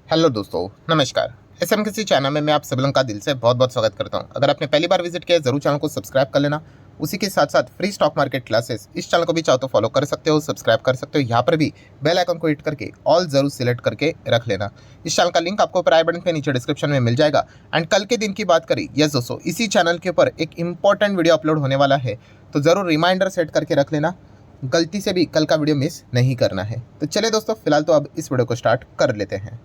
Hello दोस्तों, नमस्कार। SMKC channel में मैं आप सभी लोगों का दिल से बहुत बहुत स्वागत करता हूं। अगर आपने पहली बार विजिट किया है जरूर चैनल को सब्सक्राइब कर लेना। उसी के साथ साथ फ्री स्टॉक मार्केट क्लासेस इस चैनल को भी चाहो तो फॉलो कर सकते हो, सब्सक्राइब कर सकते हो। यहाँ पर भी बेल आइकन को हिट करके ऑल जरूर सिलेक्ट करके रख लेना। इस चैनल का लिंक आपको ऊपर आई बटन पे नीचे डिस्क्रिप्शन में मिल जाएगा। एंड कल के दिन की बात करें, यस दोस्तों, इसी चैनल के ऊपर एक इंपॉर्टेंट वीडियो अपलोड होने वाला है, तो जरूर रिमाइंडर सेट करके रख लेना। गलती से भी कल का वीडियो मिस नहीं करना है। तो चलिए दोस्तों, फिलहाल तो अब इस वीडियो को स्टार्ट कर लेते हैं।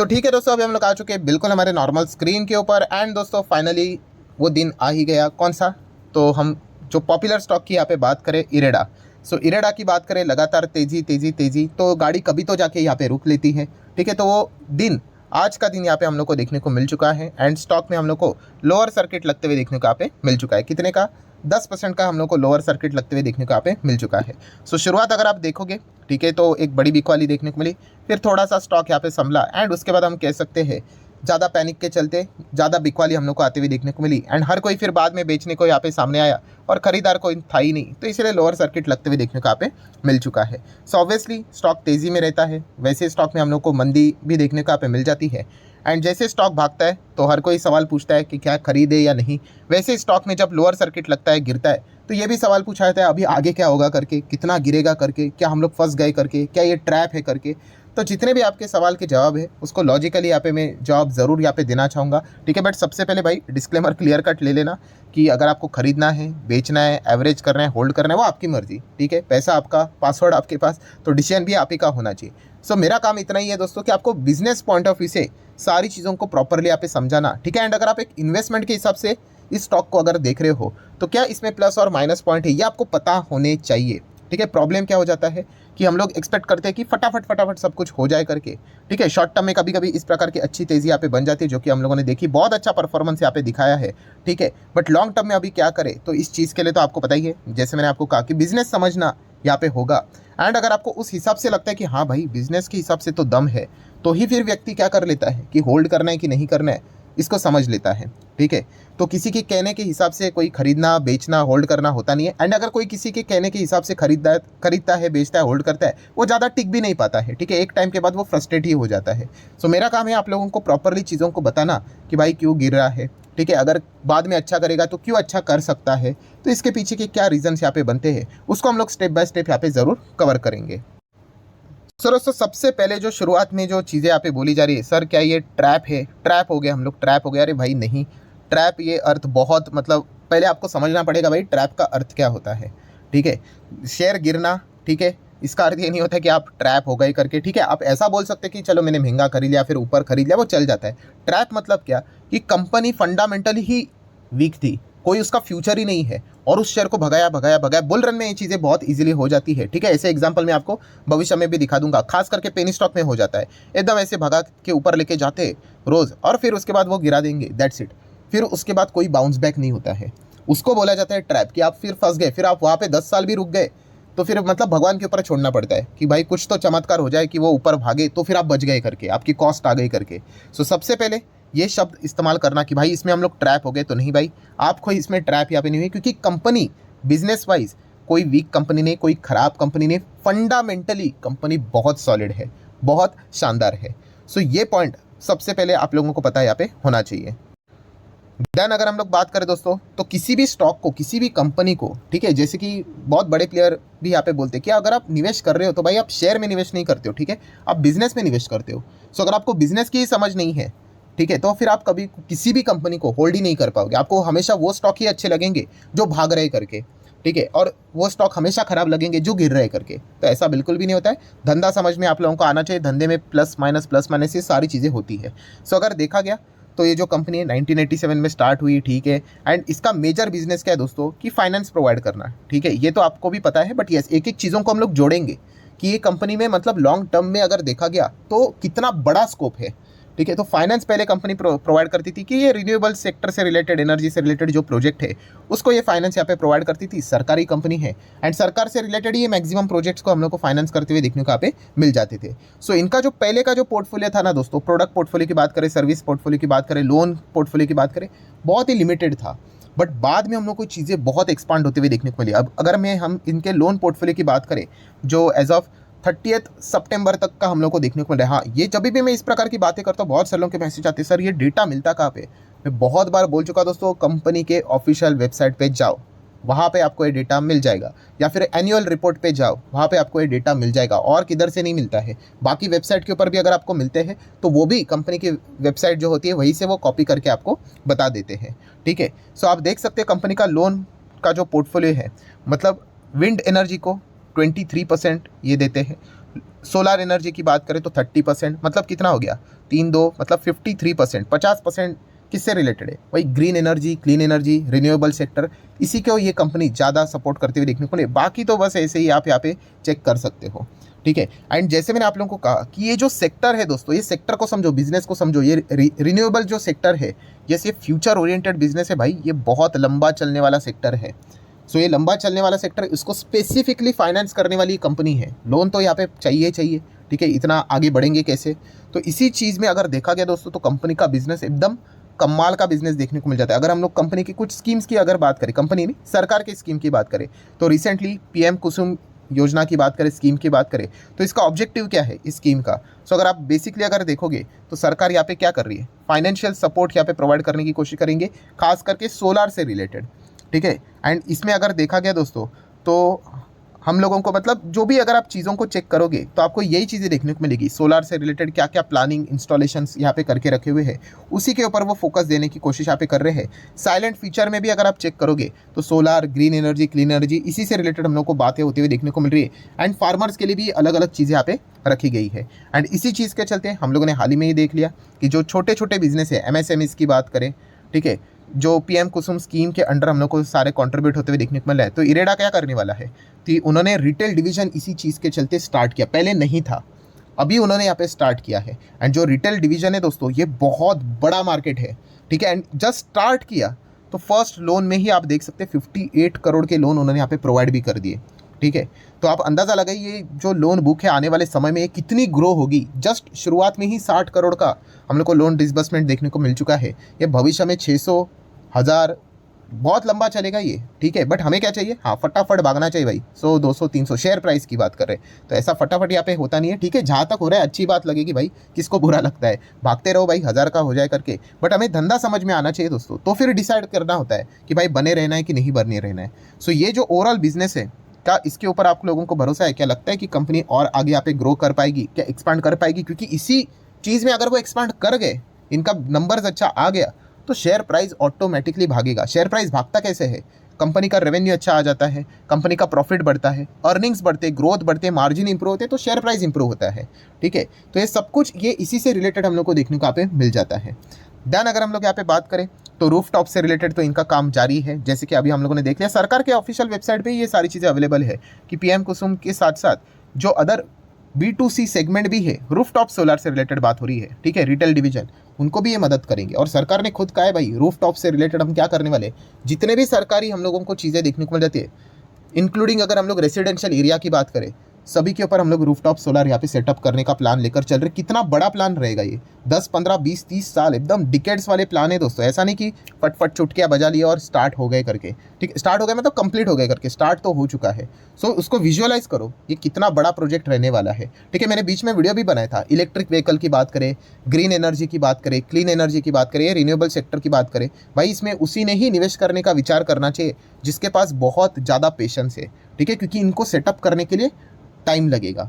ठीक है दोस्तों, अभी हम लोग आ चुके हैं बिल्कुल हमारे नॉर्मल स्क्रीन के ऊपर। एंड दोस्तों फाइनली वो दिन आ ही गया। कौन सा? तो हम जो पॉपुलर स्टॉक की यहाँ पे बात करें, इरेडा। इरेडा की बात करें, लगातार तेजी तेजी तेजी, तो गाड़ी कभी तो जाके यहाँ पे रुक लेती है। ठीक है, तो वो दिन, आज का दिन यहाँ पे हम लोग को देखने को मिल चुका है। एंड स्टॉक में हम लोग को लोअर सर्किट लगते हुए देखने को यहाँ पे मिल चुका है। कितने का? 10% का हम लोग को लोअर सर्किट लगते हुए देखने को यहाँ पे मिल चुका है। शुरुआत अगर आप देखोगे, ठीक है, तो एक बड़ी बिक वाली देखने को मिली, फिर थोड़ा सा स्टॉक यहाँ पे संभला। एंड उसके बाद हम कह सकते हैं ज़्यादा पैनिक के चलते ज़्यादा बिक वाली हम लोग को आते हुए देखने को मिली। एंड हर कोई फिर बाद में बेचने को यहाँ पे सामने आया और खरीदार कोई था ही नहीं, तो इसलिए लोअर सर्किट लगते हुए देखने को यहाँ पे मिल चुका है। ऑब्वियसली स्टॉक तेज़ी में रहता है, वैसे स्टॉक में हम लोग को मंदी भी देखने को यहाँ पे मिल जाती है। एंड जैसे स्टॉक भागता है तो हर कोई सवाल पूछता है कि क्या खरीदे या नहीं। वैसे स्टॉक में जब लोअर सर्किट लगता है, गिरता है, तो ये भी सवाल पूछा जाता है अभी आगे क्या होगा करके, कितना गिरेगा करके, क्या हम लोग फंस गए करके, क्या ये ट्रैप है करके। तो जितने भी आपके सवाल के जवाब है उसको लॉजिकली यहाँ पे मैं जवाब ज़रूर यहाँ पे देना चाहूँगा। ठीक है, बट सबसे पहले भाई डिस्क्लेमर क्लियर कट ले लेना कि अगर आपको खरीदना है, बेचना है, एवरेज करना है, होल्ड करना है, वो आपकी मर्जी। ठीक है, पैसा आपका, पासवर्ड आपके पास, तो डिसीजन भी आप ही का होना चाहिए। मेरा काम इतना ही है दोस्तों कि आपको बिजनेस पॉइंट ऑफ व्यू से सारी चीज़ों को प्रॉपरली यहाँ पे समझाना। ठीक है, एंड अगर आप एक इन्वेस्टमेंट के हिसाब से इस स्टॉक को अगर देख रहे हो तो क्या इसमें प्लस और माइनस पॉइंट है, ये आपको पता होने चाहिए। ठीक है, प्रॉब्लम क्या हो जाता है कि हम लोग एक्सपेक्ट करते हैं कि फटाफट फटाफट सब कुछ हो जाए करके। ठीक है, शॉर्ट टर्म में कभी कभी इस प्रकार की अच्छी तेज़ी यहाँ पे बन जाती है, जो कि हम लोगों ने देखी, बहुत अच्छा परफॉर्मेंस यहाँ पे दिखाया है। ठीक है, बट लॉन्ग टर्म में अभी क्या करें, तो इस चीज़ के लिए तो आपको पता ही है, जैसे मैंने आपको कहा कि बिजनेस समझना यहाँ पे होगा। एंड अगर आपको उस हिसाब से लगता है कि हाँ भाई बिजनेस के हिसाब से तो दम है, तो ही फिर व्यक्ति क्या कर लेता है कि होल्ड करना है कि नहीं करना है, इसको समझ लेता है। ठीक है, तो किसी के कहने के हिसाब से कोई खरीदना, बेचना, होल्ड करना होता नहीं है। एंड अगर कोई किसी के कहने के हिसाब से खरीदता है, बेचता है, होल्ड करता है, वो ज़्यादा टिक भी नहीं पाता है। ठीक है, एक टाइम के बाद वो फ्रस्ट्रेट ही हो जाता है। मेरा काम है आप लोगों को प्रॉपरली चीज़ों को बताना कि भाई क्यों गिर रहा है। ठीक है, अगर बाद में अच्छा करेगा तो क्यों अच्छा कर सकता है, तो इसके पीछे के क्या रीजंस यहाँ पे बनते हैं, उसको हम लोग स्टेप बाय स्टेप यहाँ पे ज़रूर कवर करेंगे। दोस्तों सबसे पहले जो शुरुआत में जो चीज़ें यहाँ पे बोली जा रही है, सर क्या ये ट्रैप है, ट्रैप हो गया, हम लोग ट्रैप हो गया। अरे भाई नहीं, ट्रैप ये अर्थ बहुत, मतलब पहले आपको समझना पड़ेगा भाई ट्रैप का अर्थ क्या होता है। ठीक है, शेयर गिरना, ठीक है, इसका अर्थ ये नहीं होता कि आप ट्रैप हो गए करके। ठीक है, आप ऐसा बोल सकते हैं कि चलो मैंने महंगा खरीद लिया, फिर ऊपर खरीद लिया, वो चल जाता है। ट्रैप मतलब क्या कि कंपनी फंडामेंटली ही वीक थी, कोई उसका फ्यूचर ही नहीं है, और उस शेयर को भगाया भगाया भगाया। बुल रन में ये चीज़ें बहुत इजीली हो जाती है। ठीक है, ऐसे एग्जांपल मैं आपको भविष्य में भी दिखा दूंगा, खास करके पेनी स्टॉक में हो जाता है। एकदम ऐसे भगा के ऊपर लेके जाते रोज़, और फिर उसके बाद वो गिरा देंगे, दैट्स इट। फिर उसके बाद कोई बाउंस बैक नहीं होता है, उसको बोला जाता है ट्रैप। कि आप फिर फंस गए, फिर आप वहाँ पे 10 साल भी रुक गए, तो फिर मतलब भगवान के ऊपर छोड़ना पड़ता है कि भाई कुछ तो चमत्कार हो जाए कि वो ऊपर भागे, तो फिर आप बच गए करके, आपकी कॉस्ट आ गई करके। सबसे पहले ये शब्द इस्तेमाल करना कि भाई इसमें हम लोग ट्रैप हो गए, तो नहीं भाई, आपको इसमें ट्रैप यहाँ पे नहीं हुई, क्योंकि कंपनी बिजनेस वाइज कोई वीक कंपनी नहीं, कोई ख़राब कंपनी नहीं, फंडामेंटली कंपनी बहुत सॉलिड है, बहुत शानदार है। ये पॉइंट सबसे पहले आप लोगों को पता है यहाँ पे होना चाहिए। देन अगर हम लोग बात करें दोस्तों, तो किसी भी स्टॉक को, किसी भी कंपनी को, ठीक है, जैसे कि बहुत बड़े प्लेयर भी यहाँ पे बोलते हैं कि अगर आप निवेश कर रहे हो तो भाई आप शेयर में निवेश नहीं करते हो, ठीक है, आप बिजनेस में निवेश करते हो। अगर आपको बिजनेस की समझ नहीं है, ठीक है, तो फिर आप कभी किसी भी कंपनी को होल्ड ही नहीं कर पाओगे। आपको हमेशा वो स्टॉक ही अच्छे लगेंगे जो भाग रहे करके, ठीक है, और वो स्टॉक हमेशा खराब लगेंगे जो गिर रहे करके। तो ऐसा बिल्कुल भी नहीं होता है। धंधा समझ में आप लोगों को आना चाहिए, धंधे में प्लस माइनस ये सारी चीज़ें होती है। अगर देखा गया तो ये जो कंपनी है 1987 में स्टार्ट हुई, ठीक है, एंड इसका मेजर बिजनेस क्या है दोस्तों कि फाइनेंस प्रोवाइड करना। ठीक है, ये तो आपको भी पता है, बट यस एक एक चीज़ों को हम लोग जोड़ेंगे कि ये कंपनी में मतलब लॉन्ग टर्म में अगर देखा गया तो कितना बड़ा स्कोप है। ठीक है, तो फाइनेंस पहले कंपनी प्रोवाइड करती थी कि ये रिन्यूएबल सेक्टर से रिलेटेड, एनर्जी से रिलेटेड जो प्रोजेक्ट है उसको ये फाइनेंस यहाँ पे प्रोवाइड करती थी। सरकारी कंपनी है, एंड सरकार से रिलेटेड ये मैक्सिमम प्रोजेक्ट्स को हम लोग को फाइनेंस करते हुए देखने को यहाँ पे मिल जाते थे। इनका जो पहले का जो पोर्टफोलियो था ना दोस्तों, प्रोडक्ट पोर्टफोलियो की बात करें, सर्विस पोर्टफोलियो की बात करें, लोन पोर्टफोलियो की बात करें, बहुत ही लिमिटेड था। बट बाद में हम लोग को चीज़ें बहुत एक्सपांड होते हुए देखने को मिली। अब अगर हम इनके लोन पोर्टफोलियो की बात करें, जो एज ऑफ 30 सितंबर तक का हम लोग को देखने को मिल रहा है। हाँ, ये जब भी मैं इस प्रकार की बातें करता हूँ बहुत सारे लोगों के मैसेज आते हैं, सर ये डेटा मिलता कहाँ पे। मैं बहुत बार बोल चुका दोस्तों, कंपनी के ऑफिशियल वेबसाइट पे जाओ, वहाँ पे आपको ये डेटा मिल जाएगा, या फिर एनुअल रिपोर्ट पे जाओ, वहाँ पे आपको ये डेटा मिल जाएगा, और किधर से नहीं मिलता है। बाकी वेबसाइट के ऊपर भी अगर आपको मिलते हैं तो वो भी कंपनी की वेबसाइट जो होती है वहीं से वो कॉपी करके आपको बता देते हैं, ठीक है। सो आप देख सकते हैं कंपनी का लोन का जो पोर्टफोलियो है, मतलब विंड एनर्जी को 23% ये देते हैं, सोलर एनर्जी की बात करें तो 30%, मतलब कितना हो गया 3-2 मतलब 53%, 50% किससे रिलेटेड है, वही green energy, clean energy, renewable sector, इसी को ये कंपनी ज़्यादा सपोर्ट करते हुए देखने को मिले। बाकी तो बस ऐसे ही आप यहाँ पे चेक कर सकते हो, ठीक है। एंड जैसे मैंने आप लोगों को कहा कि ये जो सेक्टर है दोस्तों, ये सेक्टर को समझो, बिजनेस को समझो, ये रिन्यूएबल जो सेक्टर है, ये फ्यूचर ओरिएंटेड बिजनेस है भाई, ये बहुत लंबा चलने वाला सेक्टर है। सो ये लंबा चलने वाला सेक्टर, इसको स्पेसिफिकली फाइनेंस करने वाली कंपनी है। लोन तो यहाँ पे चाहिए चाहिए, ठीक है, इतना आगे बढ़ेंगे कैसे। तो इसी चीज़ में अगर देखा गया दोस्तों, तो कंपनी का बिजनेस एकदम कमाल का बिजनेस देखने को मिल जाता है। अगर हम लोग कंपनी की कुछ स्कीम्स की अगर बात करें, कंपनी नहीं सरकार की स्कीम की बात करें, तो रिसेंटली पीएम कुसुम योजना की बात करें, स्कीम की बात करें, तो इसका ऑब्जेक्टिव क्या है इस स्कीम का। सो अगर आप बेसिकली अगर देखोगे तो सरकार यहाँ पे क्या कर रही है, फाइनेंशियल सपोर्ट यहाँ पे प्रोवाइड करने की कोशिश करेंगे, खास करके सोलार से रिलेटेड, ठीक है। एंड इसमें अगर देखा गया दोस्तों, तो हम लोगों को मतलब जो भी अगर आप चीज़ों को चेक करोगे तो आपको यही चीज़ें देखने को मिलेगी, सोलार से रिलेटेड क्या क्या प्लानिंग इंस्टॉलेशंस यहाँ पे करके रखे हुए हैं, उसी के ऊपर वो फोकस देने की कोशिश यहाँ पे कर रहे हैं। साइलेंट फीचर में भी अगर आप चेक करोगे तो solar, green energy, clean energy, इसी से रिलेटेड हम लोग को बातें होती हुई देखने को मिल रही है। एंड फार्मर्स के लिए भी अलग अलग चीज़ें यहाँ पे रखी गई है। एंड इसी चीज़ के चलते हम लोगों ने हाल ही में ही देख लिया कि जो छोटे छोटे बिजनेस है, MSMEs की बात करें, ठीक है, जो पीएम कुसुम स्कीम के अंडर हम लोग को सारे कंट्रीब्यूट होते हुए देखने को मिल रहा है। तो इरेडा क्या करने वाला है, तो उन्होंने रिटेल डिवीजन इसी चीज़ के चलते स्टार्ट किया, पहले नहीं था, अभी उन्होंने यहाँ पे स्टार्ट किया है। एंड जो रिटेल डिवीजन है दोस्तों, ये बहुत बड़ा मार्केट है, ठीक है। एंड जस्ट स्टार्ट किया तो फर्स्ट लोन में ही आप देख सकते हैं 58 करोड़ के लोन उन्होंने यहाँ पे प्रोवाइड भी कर दिए, ठीक है। तो आप अंदाज़ा लगाइए जो लोन बुक है आने वाले समय में ये कितनी ग्रो होगी। जस्ट शुरुआत में ही 60 करोड़ का हम लोग को लोन डिसबर्समेंट देखने को मिल चुका है। ये भविष्य में 600, 1000 बहुत लंबा चलेगा ये, ठीक है। बट हमें क्या चाहिए, हाँ फटाफट भागना चाहिए भाई, 100, 200, 300 शेयर प्राइस की बात कर रहे हैं, तो ऐसा फटाफट यहाँ पे होता नहीं है, ठीक है। जहाँ तक हो रहा है अच्छी बात लगेगी भाई, किसको बुरा लगता है, भागते रहो भाई 1000 का हो जाए करके। बट हमें धंधा समझ में आना चाहिए दोस्तों, तो फिर डिसाइड करना होता है कि भाई बने रहना है कि नहीं बने रहना है। सो ये जो ओवरऑल बिजनेस है, क्या इसके ऊपर आप लोगों को भरोसा है, क्या लगता है कि कंपनी और आगे यहाँ पे ग्रो कर पाएगी, क्या एक्सपांड कर पाएगी? क्योंकि इसी चीज़ में अगर वो एक्सपांड कर गए, इनका नंबर्स अच्छा आ गया, तो शेयर प्राइस ऑटोमेटिकली भागेगा। शेयर प्राइस भागता कैसे है, कंपनी का रेवेन्यू अच्छा आ जाता है, कंपनी का प्रॉफिट बढ़ता है, अर्निंग्स बढ़ते, ग्रोथ बढ़ते, मार्जिन इंप्रूव होते, तो शेयर प्राइस इंप्रूव होता है, ठीक है। तो ये सब कुछ ये इसी से रिलेटेड हम लोग को देखने को यहाँ पे मिल जाता है। देन अगर हम लोग यहाँ पे बात करें तो रूफटॉप से रिलेटेड तो इनका काम जारी है, जैसे कि अभी हम लोगों ने देख लिया, सरकार के ऑफिशियल वेबसाइट पे ये सारी चीज़ें अवेलेबल है कि पीएम कुसुम के साथ साथ जो अदर B2C सेगमेंट भी है, रूफटॉप सोलर से रिलेटेड बात हो रही है, ठीक है, रिटेल डिवीजन, उनको भी ये मदद करेंगे। और सरकार ने खुद कहा है भाई रूफटॉप से रिलेटेड हम क्या करने वाले, जितने भी सरकारी हम लोगों को चीज़ें देखने को मिल जाती है, इंक्लूडिंग अगर हम लोग रेसिडेंशियल एरिया की बात करें, सभी के ऊपर हम लोग रूफटॉप सोलर यहाँ पे सेटअप करने का प्लान लेकर चल रहे। कितना बड़ा प्लान रहेगा ये, 10, 15, 20, 30 साल, एकदम डिकेड्स वाले प्लान है दोस्तों। ऐसा नहीं कि फटफट चुटकियाँ बजा लिया और स्टार्ट हो गए करके, ठीक, स्टार्ट हो गए मतलब कंप्लीट हो गए करके, स्टार्ट तो हो चुका है। सो उसको विजुअलाइज करो, ये कितना बड़ा प्रोजेक्ट रहने वाला है, ठीक है। मैंने बीच में वीडियो भी बनाया था, इलेक्ट्रिक व्हीकल की बात करें, ग्रीन एनर्जी की बात करें, क्लीन एनर्जी की बात करें, रिन्यूएबल सेक्टर की बात करें, भाई इसमें उसी ने ही निवेश करने का विचार करना चाहिए जिसके पास बहुत ज़्यादा पेशेंस है, ठीक है, क्योंकि इनको सेटअप करने के लिए टाइम लगेगा,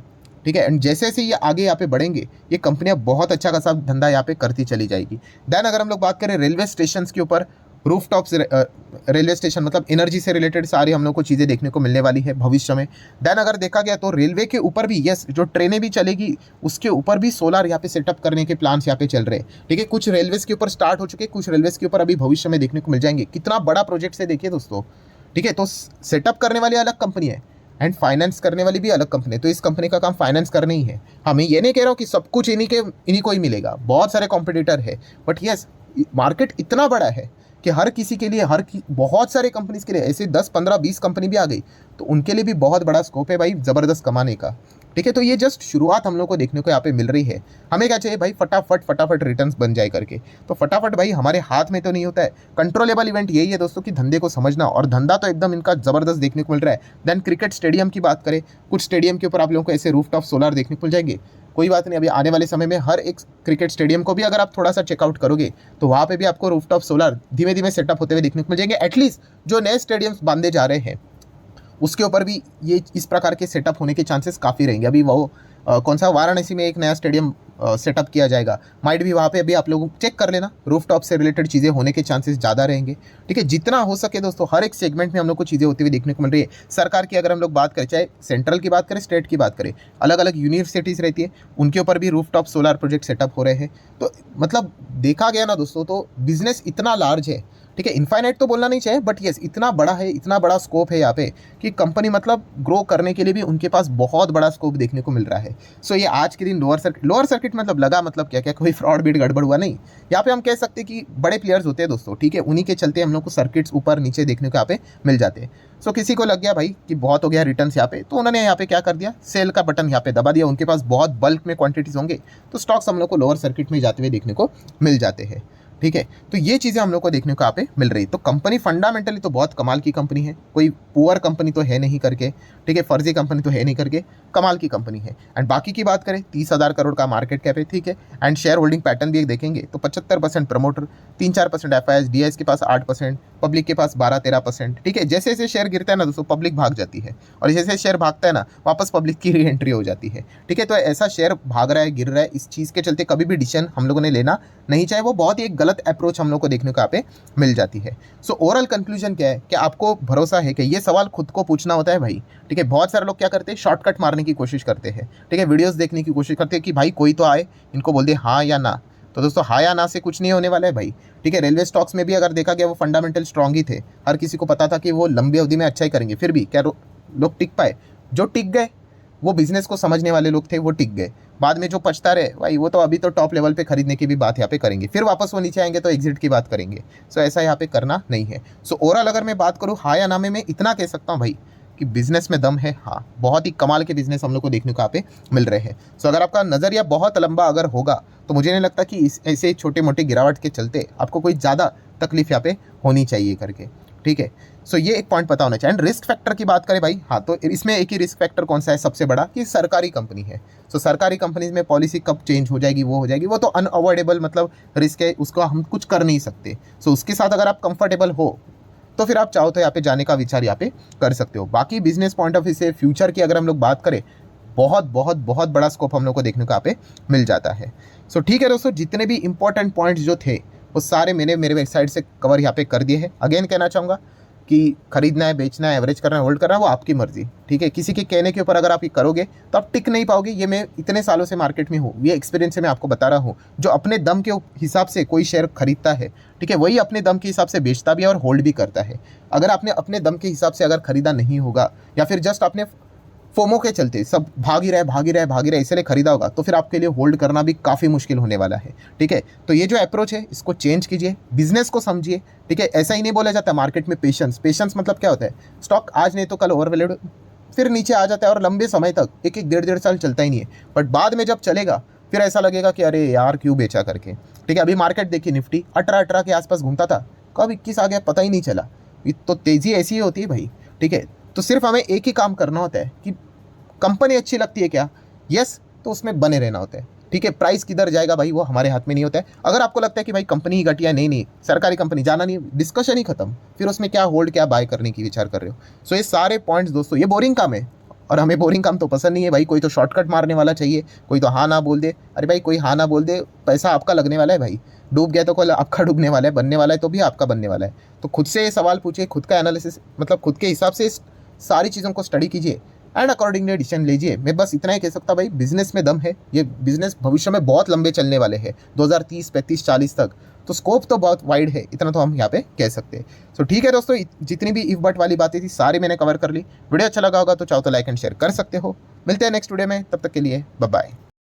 ठीक है। एंड जैसे जैसे ये आगे यहाँ पे बढ़ेंगे, ये कंपनियां बहुत अच्छा खासा धंधा यहाँ पे करती चली जाएगी। देन अगर हम लोग बात करें रेलवे स्टेशन के ऊपर, रूफटॉप से रेलवे स्टेशन मतलब एनर्जी से रिलेटेड सारी हम लोग को चीज़ें देखने को मिलने वाली है भविष्य में। देन अगर देखा गया तो रेलवे के ऊपर भी, यस, जो ट्रेनें भी चलेगी उसके ऊपर भी सोलर यहाँ पे सेटअप करने के प्लान्स यहाँ पे चल रहे हैं, ठीक है। कुछ रेलवेज़ के ऊपर स्टार्ट हो चुके, कुछ रेलवेज़ के ऊपर अभी भविष्य में देखने को मिल जाएंगे। कितना बड़ा प्रोजेक्ट है देखिए दोस्तों, ठीक है। तो सेटअप करने वाली अलग कंपनी है एंड फाइनेंस करने वाली भी अलग कंपनी है। तो इस कंपनी का काम फाइनेंस करना ही है। हाँ, मैं ये नहीं कह रहा हूँ कि सब कुछ इन्हीं को ही मिलेगा, बहुत सारे कॉम्पिटिटर है, बट यस मार्केट इतना बड़ा है कि हर किसी के लिए, बहुत सारे कंपनीज के लिए, ऐसे 10, 15, 20 कंपनी भी आ गई तो उनके लिए भी बहुत बड़ा स्कोप है भाई ज़बरदस्त कमाने का, ठीक है। तो ये जस्ट शुरुआत हम लोग को देखने को यहाँ पे मिल रही है। हमें क्या चाहिए भाई, फटाफट रिटर्न्स बन जाए करके। तो फटाफट भाई हमारे हाथ में तो नहीं होता है। कंट्रोलेबल इवेंट यही है दोस्तों कि धंधे को समझना, और धंधा तो एकदम इनका ज़बरदस्त देखने को मिल रहा है। देन क्रिकेट स्टेडियम की बात करें, कुछ स्टेडियम के ऊपर आप लोगों को ऐसे रूफटॉप सोलर देखने को मिल जाएंगे। कोई बात नहीं, अभी आने वाले समय में हर एक क्रिकेट स्टेडियम को भी अगर आप थोड़ा सा चेकआउट करोगे तो वहाँ पे भी आपको रूफटॉप सोलर धीमे धीमे सेटअप होते हुए देखने को मिल जाएंगे। एटलीस्ट जो नए स्टेडियम्स बांधे जा रहे हैं उसके ऊपर भी ये इस प्रकार के सेटअप होने के चांसेस काफ़ी रहेंगे। अभी वो कौन सा वाराणसी में एक नया स्टेडियम सेटअप किया जाएगा, माइट भी वहाँ पे अभी आप लोग चेक कर लेना, रूफटॉप से रिलेटेड चीज़ें होने के चांसेस ज़्यादा रहेंगे। ठीक है, जितना हो सके दोस्तों हर एक सेगमेंट में हम लोग को चीज़ें होती हुई देखने को मिल रही है। सरकार की अगर हम लोग बात करें, चाहे सेंट्रल की बात करें, स्टेट की बात करें, अलग अलग यूनिवर्सिटीज़ रहती है, उनके ऊपर भी रूफटॉप सोलर प्रोजेक्ट सेटअप हो रहे हैं। तो मतलब देखा गया ना दोस्तों, तो बिजनेस इतना लार्ज है। ठीक है, इनफाइनाइट तो बोलना नहीं चाहिए, बट येस इतना बड़ा है, इतना बड़ा स्कोप है यहाँ पे कि कंपनी मतलब ग्रो करने के लिए भी उनके पास बहुत बड़ा स्कोप देखने को मिल रहा है। सो ये आज के दिन लोअर सर्किट मतलब लगा, मतलब क्या क्या कोई फ्रॉड बीट गड़बड़ हुआ नहीं। यहाँ पे हम कह सकते हैं कि बड़े प्लेयर्स होते हैं दोस्तों, ठीक है, उन्हीं के चलते हम लोग को सर्किट्स ऊपर नीचे देखने को यहाँ पे मिल जाते हैं। सो किसी को लग गया भाई कि बहुत हो गया रिटर्न्स यहाँ पे, तो उन्होंने यहाँ पे क्या कर दिया, सेल का बटन यहाँ पे दबा दिया। उनके पास बहुत बल्क में क्वांटिटीज होंगे तो स्टॉक्स हम लोग को लोअर सर्किट में जाते हुए देखने को मिल जाते हैं। ठीक है, तो ये चीज़ें हम लोग को देखने को यहाँ पे मिल रही। तो कंपनी फंडामेंटली तो बहुत कमाल की कंपनी है, कोई पुअर कंपनी तो है नहीं करके, ठीक है, फर्जी कंपनी तो है नहीं करके, कमाल की कंपनी है। एंड बाकी की बात करें, 30,000 करोड़ का मार्केट कैप है। ठीक है, एंड शेयर होल्डिंग पैटर्न भी एक देखेंगे तो 75% प्रमोटर, 3-4% FIS, DIS के पास 8%, पब्लिक के पास 12-13%। ठीक है, जैसे जैसे शेयर गिरता है ना दोस्तों, पब्लिक भाग जाती है, और जैसे शेयर भागता है ना, वापस पब्लिक की री एंट्री हो जाती है। ठीक है, तो ऐसा शेयर भाग रहा है, गिर रहा है, इस चीज़ के चलते कभी भी डिसीजन हम लोगों ने लेना नहीं चाहिए। वो बहुत ही एक गलत अप्रोच हम लोग को देखने को यहाँ पे मिल जाती है। सो ओवरऑल कंक्लूजन क्या है कि आपको भरोसा है कि ये सवाल खुद को पूछना होता है भाई। ठीक है, बहुत सारे लोग क्या करते हैं, शॉर्टकट मारने की कोशिश करते हैं। ठीक है, वीडियोस देखने की कोशिश करते हैं कि भाई कोई तो आए, इनको बोल दे हाँ या ना। तो दोस्तों हाँ या ना से कुछ नहीं होने वाला है भाई। ठीक है, रेलवे स्टॉक्स में भी अगर देखा गया वो फंडामेंटल स्ट्रांग ही थे, हर किसी को पता था कि वो लंबी अवधि में अच्छा ही करेंगे, फिर भी क्या लोग टिक पाए? जो टिक गए वो बिजनेस को समझने वाले लोग थे, वो टिक गए। बाद में जो पछता रहे भाई, वो तो अभी तो टॉप लेवल पे खरीदने की भी बात यहाँ पे करेंगे, फिर वापस वो नीचे आएंगे तो एग्जिट की बात करेंगे। सो ऐसा यहाँ पे करना नहीं है। सो ओवरऑल अगर मैं बात करूँ हाँ या ना में इतना कह सकता हूँ भाई कि बिजनेस में दम है। हाँ, बहुत ही कमाल के बिजनेस हम लोग को देखने को यहाँ पे मिल रहे हैं। सो अगर आपका नज़रिया बहुत लंबा अगर होगा तो मुझे नहीं लगता कि इस ऐसे छोटे मोटे गिरावट के चलते आपको कोई ज़्यादा तकलीफ यहाँ पे होनी चाहिए करके। ठीक है, सो ये एक पॉइंट पता होना चाहिए। एंड रिस्क फैक्टर की बात करें भाई, हाँ, तो इसमें एक ही रिस्क फैक्टर कौन सा है सबसे बड़ा, कि सरकारी कंपनी है। सो सरकारी कंपनीज में पॉलिसी कब चेंज हो जाएगी, वो हो जाएगी, वो तो अनअवॉइडेबल मतलब रिस्क है, उसको हम कुछ कर नहीं सकते। सो उसके साथ अगर आप कंफर्टेबल हो तो फिर आप चाहो तो यहाँ पे जाने का विचार यहाँ पे कर सकते हो। बाकी बिजनेस पॉइंट ऑफ व्यू से फ्यूचर की अगर हम लोग बात करें, बहुत बहुत बहुत बड़ा स्कोप हम लोग को देखने को यहाँ पे मिल जाता है। सो ठीक है दोस्तों, जितने भी इंपॉर्टेंट पॉइंट्स जो थे वो सारे मैंने मेरे वेबसाइट से कवर यहाँ पे कर दिए हैं। अगेन कहना चाहूँगा कि खरीदना है, बेचना है, एवरेज करना है, होल्ड करना है, वो आपकी मर्जी। ठीक है, किसी के कहने के ऊपर अगर आप ये करोगे तो आप टिक नहीं पाओगे। ये मैं इतने सालों से मार्केट में हूँ, ये एक्सपीरियंस से मैं आपको बता रहा हूँ। जो अपने दम के हिसाब से कोई शेयर खरीदता है, ठीक है, वही अपने दम के हिसाब से बेचता भी है और होल्ड भी करता है। अगर आपने अपने दम के हिसाब से अगर खरीदा नहीं होगा, या फिर जस्ट आपने फोमो के चलते सब भाग ही रहे इसलिए खरीदा होगा, तो फिर आपके लिए होल्ड करना भी काफ़ी मुश्किल होने वाला है। ठीक है, तो ये जो अप्रोच है इसको चेंज कीजिए, बिजनेस को समझिए। ठीक है, ऐसा ही नहीं बोला जाता मार्केट में पेशेंस मतलब क्या होता है, स्टॉक आज नहीं तो कल ओवरवैल्यूड फिर नीचे आ जाता है और लंबे समय तक 1-1, 1.5 साल चलता ही नहीं है। बट बाद में जब चलेगा फिर ऐसा लगेगा कि अरे यार क्यों बेचा करके। ठीक है, अभी मार्केट देखिए, निफ्टी 18 के आसपास घूमता था, कब 21 आ गया पता ही नहीं चला। तो तेज़ी ऐसी ही होती है भाई। ठीक है, तो सिर्फ हमें एक ही काम करना होता है कि कंपनी अच्छी लगती है क्या, यस, तो उसमें बने रहना होता है। ठीक है, प्राइस किधर जाएगा भाई वो हमारे हाथ में नहीं होता है। अगर आपको लगता है कि भाई कंपनी ही घटिया, नहीं सरकारी कंपनी जाना नहीं, डिस्कशन ही खत्म, फिर उसमें क्या होल्ड क्या बाय करने की विचार कर रहे हो। सो ये सारे पॉइंट्स दोस्तों, ये बोरिंग काम है और हमें बोरिंग काम तो पसंद नहीं है भाई। कोई तो शॉर्टकट मारने वाला चाहिए, कोई तो हाँ ना बोल दे। अरे भाई कोई हाँ ना बोल दे, पैसा आपका लगने वाला है भाई, डूब गया तो कल आपका डूबने वाला है, बनने वाला है तो भी आपका बनने वाला है। तो खुद से ये सवाल पूछिए, खुद का एनालिसिस मतलब खुद के हिसाब से सारी चीज़ों को स्टडी कीजिए एंड अकॉर्डिंगली डिसीजन लीजिए। मैं बस इतना ही कह सकता भाई, बिजनेस में दम है, ये बिजनेस भविष्य में बहुत लंबे चलने वाले हैं, 2030, 35, 40 तक। तो स्कोप तो बहुत वाइड है, इतना तो हम यहाँ पे कह सकते हैं। सो ठीक है दोस्तों, जितनी भी इफ बट वाली बातें थी सारी मैंने कवर कर ली। वीडियो अच्छा लगा होगा तो चाहो तो लाइक एंड शेयर कर सकते हो। मिलते हैं नेक्स्ट वीडियो में, तब तक के लिए बाय बाय।